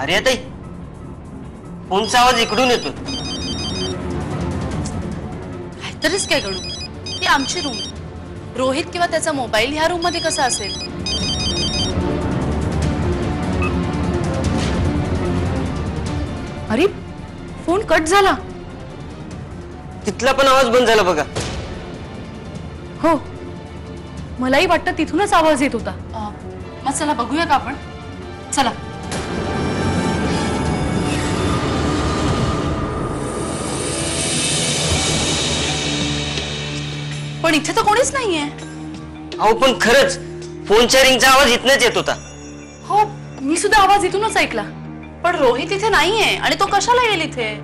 अरे ताई, फोनचा आवाज इकडून येतो. काहीतरीच काय घडू. ही आमची रूम. रोहित किंवा त्याचा मोबाईल ह्या रूम मध्ये कसा असेल? अरे फोन कट झाला. तिथला पण आवाज बंद झाला बघा. हो, मलाही वाटतं तिथूनच आवाज येत होता. मग चला बघूया का आपण? चला. पण इथे तर कोणीच नाहीये. अहो पण खरंच फोनच्या रिंगचा आवाज इथनच येत होता. हो, मी सुद्धा आवाज इथूनच ऐकला. पण रोहित इथे नाहीये आणि तो कशाला येईल इथे?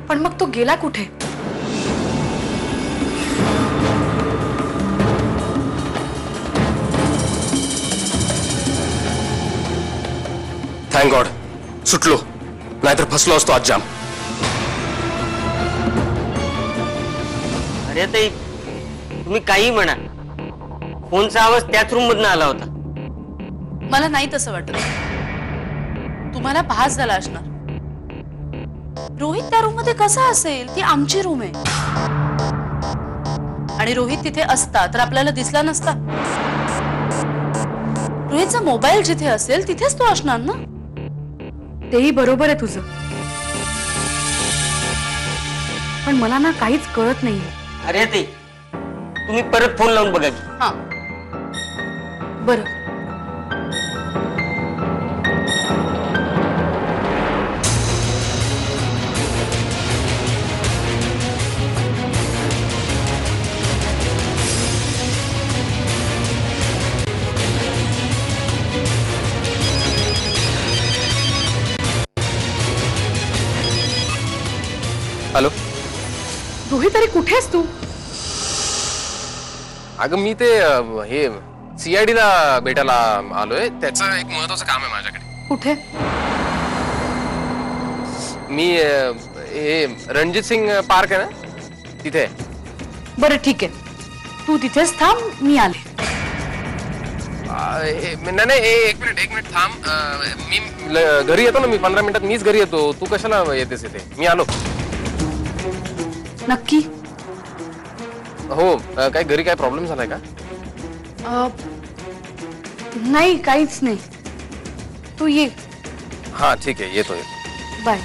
पण मग तो गेला कुठे? थँक गॉड सुटलो, नाहीतर फसलो असतो आज जाम. अरे ताई, तुम्ही काही म्हणा, फोनचा आवाज त्याच रूम मधनं आला होता. मला नाही तसं वाटत. तुम्हाला भास झाला असणार. रोहित त्या रूम मध्ये कसा असेल? ती आमची रूम आहे. आणि रोहित तिथे असता तर आपल्याला दिसला नसता. रोहितचा मोबाईल जिथे असेल तिथेच तो असणार ना. तेही बरोबर आहे तुझं. पण मला ना काहीच कळत नाहीये. अरे ताई, तुम्ही परत फोन लावून बघा की. हा बरं. हॅलो रोहित, अरे कुठेस तू? अगं मी ते हे CID ला भेटायला आलोय. त्याचं एक महत्वाचं काम आहे माझ्याकडे. कुठे? मी हे रणजित सिंग पार्क आहे ना तिथे. बरं ठीक आहे, तू तिथेच थांब, मी आले. नाही एक मिनिट थांब. मी घरी येतो ना. मी 15 मिनिटात मीच घरी येतो. तू कशाला येतेस इथे? मी आलो. नक्की? हो. काय घरी काय प्रॉब्लेम झालाय का? नाही, काहीच नाही. तू ये. हा ठीक आहे, येतो. Bye.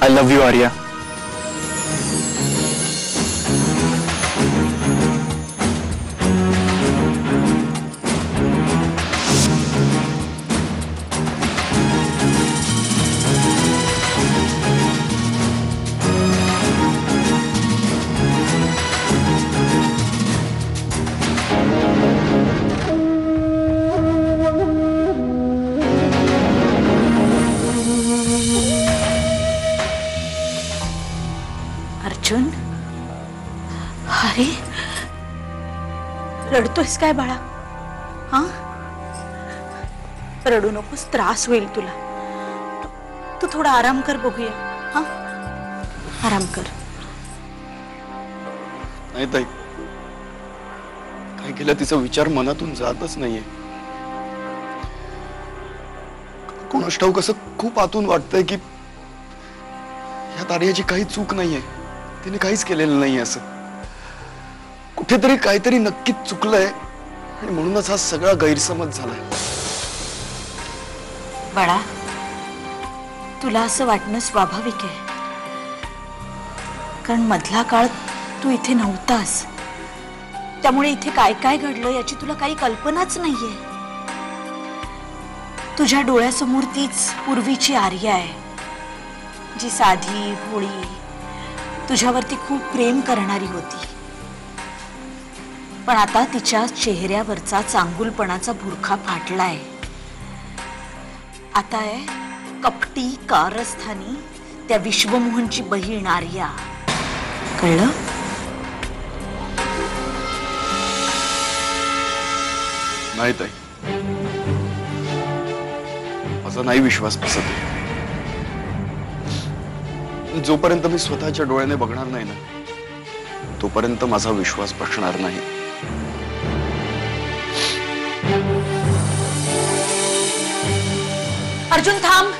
I love you Arya. Arjun, अरे रडतोयस काय बाळा? हा, रडू नकोस, त्रास होईल तुला. तू थोडा आराम कर, बघूया. हा, आराम कर. नाही ताई, काय केलं तिचा विचार मनातून जातच नाहीये. कोणास ठाऊक कसं खूप आतून वाटतंय की ह्या आर्याची काही चूक नाहीये, तिने काहीच केलेलं नाहीये. असं कुठेतरी काहीतरी नक्कीच चुकलंय आणि म्हणूनच हा सगळा गैरसमज झालाय. बाळा, तुला असं वाटणं स्वाभाविक आहे, कारण मधला काळ तू इथे नव्हतास. त्यामुळे इथे काय काय घडलं याची तुला काही कल्पनाच नाहीये. तुझ्या डोळ्यासमोर तीच पूर्वीची आर्या आहे, जी साधी भोळी, तुझ्यावरती खूप प्रेम करणारी होती. पण आता तिच्या चेहऱ्यावरचा चांगुलपणाचा बुरखा फाटलाय. आता आहे कपटी कारस्थानी त्या विश्वमोहनची बहीण आर्या. कळलं? नाही ताई, माझा नाही विश्वास बसत. जोपर्यंत मी स्वतःच्या डोळ्याने बघणार नाही ना, तोपर्यंत माझा विश्वास बसणार नाही. अर्जुन, थांब.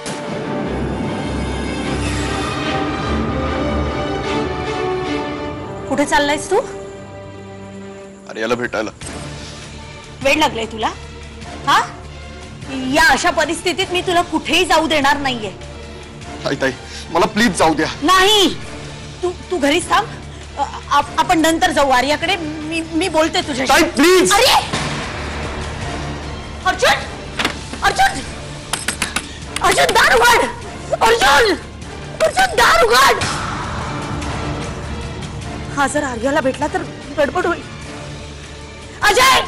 कुठे चाललायस तू? आर्याला भेटायला. वेळ लागलाय तुला? हा, या अशा परिस्थितीत मी तुला कुठेही जाऊ देणार नाहीये. ताई ताई, मला प्लीज जाऊ द्या. नाही, तू घरीच थांब. आपण नंतर जाऊ आर्याकडे. मी बोलते तुझ्याशी. ताई प्लीज. अरे अर्जुन, अर्जुन, अर्जुन, दार उघड. अर्जुन, अर्जुन, दार उघड. हा जर आर्याला भेटला तर गडबड होईल. अजय,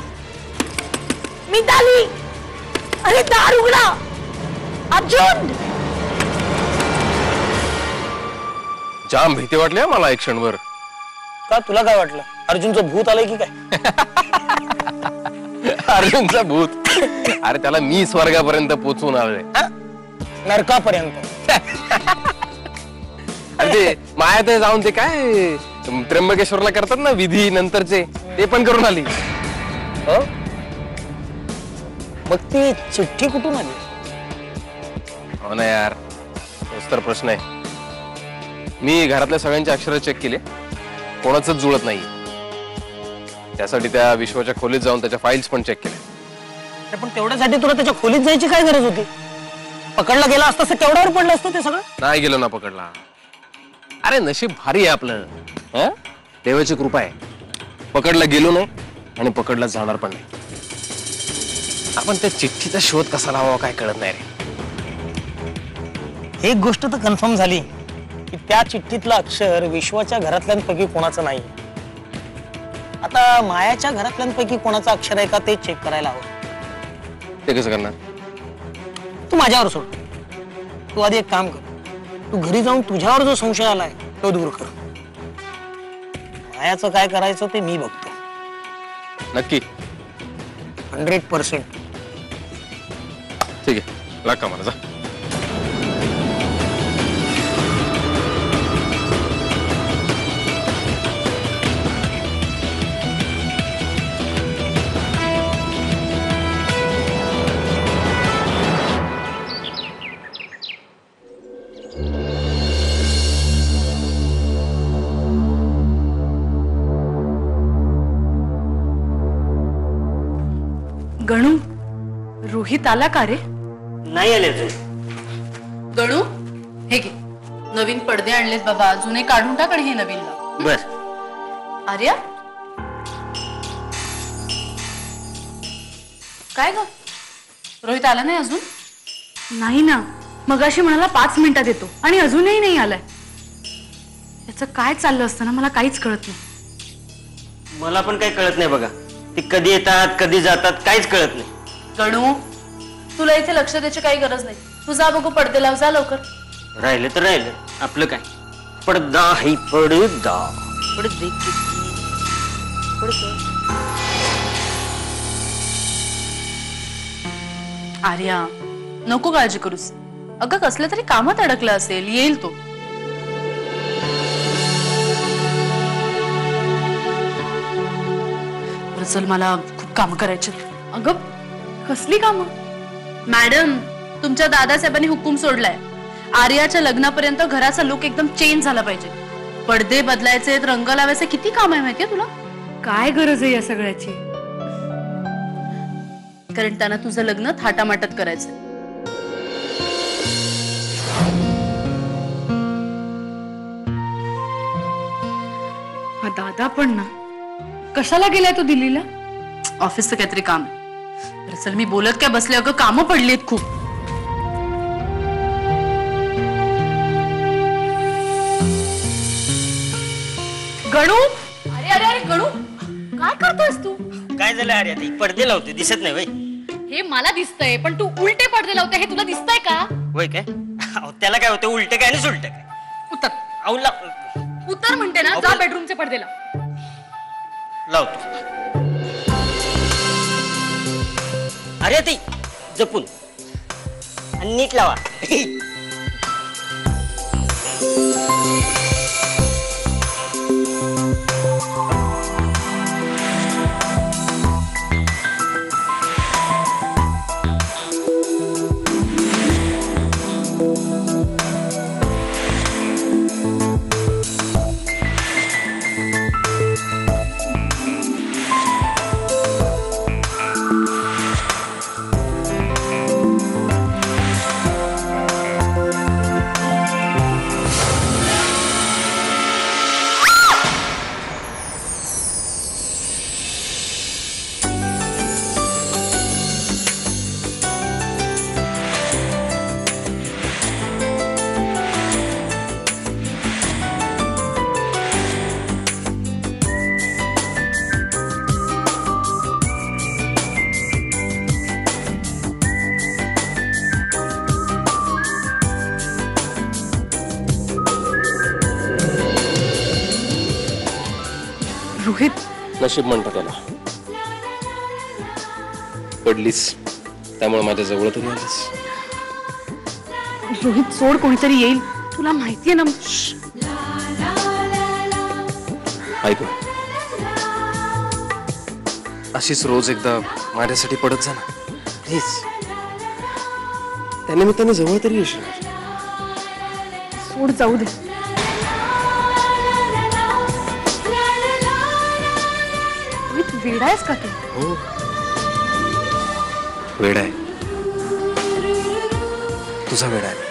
मी आली. अरे दार उघडा. अर्जुन. जाम भीती वाटली मला एक क्षणभर. का, तुला काय वाटलं अर्जुनचं भूत आलंय की काय? अर्जुनचं भूत? अरे त्याला मी स्वर्गापर्यंत पोचवून आलोय. नरकापर्यंत. अरे ते मायात जाऊन ते काय त्र्यंबकेश्वरला करतात ना विधी नंतरचे, ते पण करून आली. हो? मग ती चिठ्ठी कुठून आली? हो ना यार, तोच तर प्रश्न आहे. मी घरातल्या सगळ्यांचे अक्षर चेक केले, कोणाच जुळत नाही. त्यासाठी त्या विश्वाच्या खोलीत जाऊन त्याच्या फाईल्स पण चेक केल्या. पण तेवढ्यासाठी तुला त्याच्या खोलीत जायची काय गरज होती? पकडला गेला असता केवढ्यावर पडलं असतं ते सगळं? नाही गेलो ना पकडला. अरे नशीब भारी आहे आपलं. देवाची कृपा आहे, पकडला गेलो नाही आणि पकडला जाणार पण नाही. आपण त्या चिठ्ठीचा शोध कसा लावावा काय कळत नाही रे. एक गोष्ट तर कन्फर्म झाली की त्या चिठ्ठीतलं अक्षर विश्वाच्या घरातल्यांपैकी कोणाचं नाही. आता मायाच्या घरातल्यांपैकी कोणाचं अक्षर आहे का ते चेक करायला हवं. ते कसं करणार? तू माझ्यावर सोड. तू आधी एक काम कर, तू घरी जाऊन तुझ्यावर जो संशय आलाय तो दूर कर. मायाचं काय करायचं ते मी बघतो. नक्की? 100%. ठीक आहे, लाग का मला. जा. गणू, रोहित आला का रे? नाही आले अजून. गणू, हे घे. नवीन पडदे आणलेत बाबा, जुने काढून टाक आणि हे नवीन लाव. बर. आर्या, काय ग? रोहित आला नाही अजून? नाही ना, मगाशी म्हणाला 5 मिनिटात येतो आणि अजूनही नाही आलाय. याचं काय चाललं असतं ना, मला काहीच कळत नाही. मला पण काही कळत नाही बघा. ते कधी येतात कधी जातात काहीच कळत नाही. गणू, तुला इथे लक्ष द्यायची काही गरज नाही. तू जा बघू, पडदे लाव, जा लवकर. राहिलं तर राहिलं, आपलं काय. पडदा ही पडदा, पडदे किती पडदा. आर्या, नको काळजी करूस. अगं कसल्या तरी कामात अडकला असेल, येईल तो. बरं चल, मला खूप काम करायचे. अगं कसली कामं? मॅडम, तुमच्या दादासाहेबांनी हुकूम सोडलाय. आर्याच्या लग्नापर्यंत घराचा लुक एकदम चेंज झाला पाहिजे. पडदे बदलायचे, रंग लावायचे, किती काम आहे माहितीये तुला? काय गरज आहे या सगळ्याची? कारण त्यांना तुझं लग्न थाटामाटात करायचंय. हा दादा पण ना, कशाला गेलाय तो दिल्लीला? ऑफिसचं काहीतरी काम आहे. बरं चल, मी बोलत काय बसले, अगं कामं पडलीत खूप. गणू, अरे अरे अरे गणू, काय करतोयस तू? काय झालं अरे? ती पडदे लावते, दिसत नाही वय? हे मला दिसतंय, पण तू उलटे पडदे लावते हे तुला दिसतंय का? वय काय? अहो, त्याला काय होतं? उलट काय आणि सुलट काय? उतर, अहो, उतर म्हणते ना. जा बेडरूमचे पडदे लाव. लावतो. अरे ती जपून आणि नीट लावा. रोहित, नशीब म्हणतात त्याला. पडलीस त्यामुळे माझ्या जवळ तरी आलीस. रोहित सोड, कोणीतरी येईल. तुला माहितीये ना. ऐक ना, अशीच रोज एकदा माझ्यासाठी पडत जा ना प्लीज. त्यानिमित्ताने जवळ तरी येशील. सोड, जाऊ दे. रोहित, वेडा आहेस का तू? हो, वेडा आहे. तुझा वेडा आहे.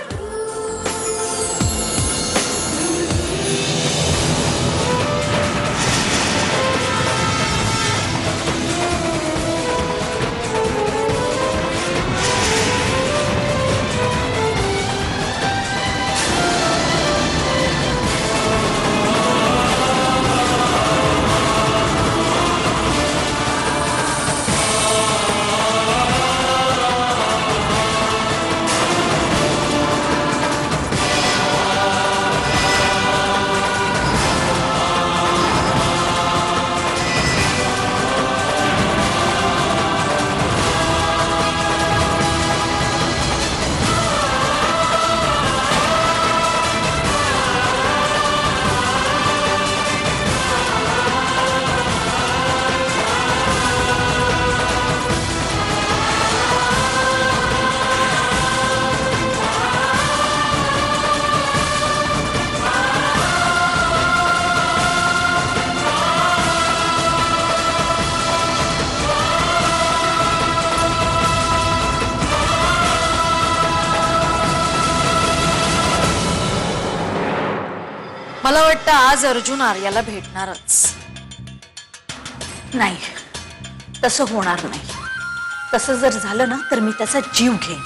मला वाटतं आज अर्जुन आर्याला भेटणारच. नाही, तसं होणार नाही. तसं जर झालं ना तर मी त्याचा जीव घेईन.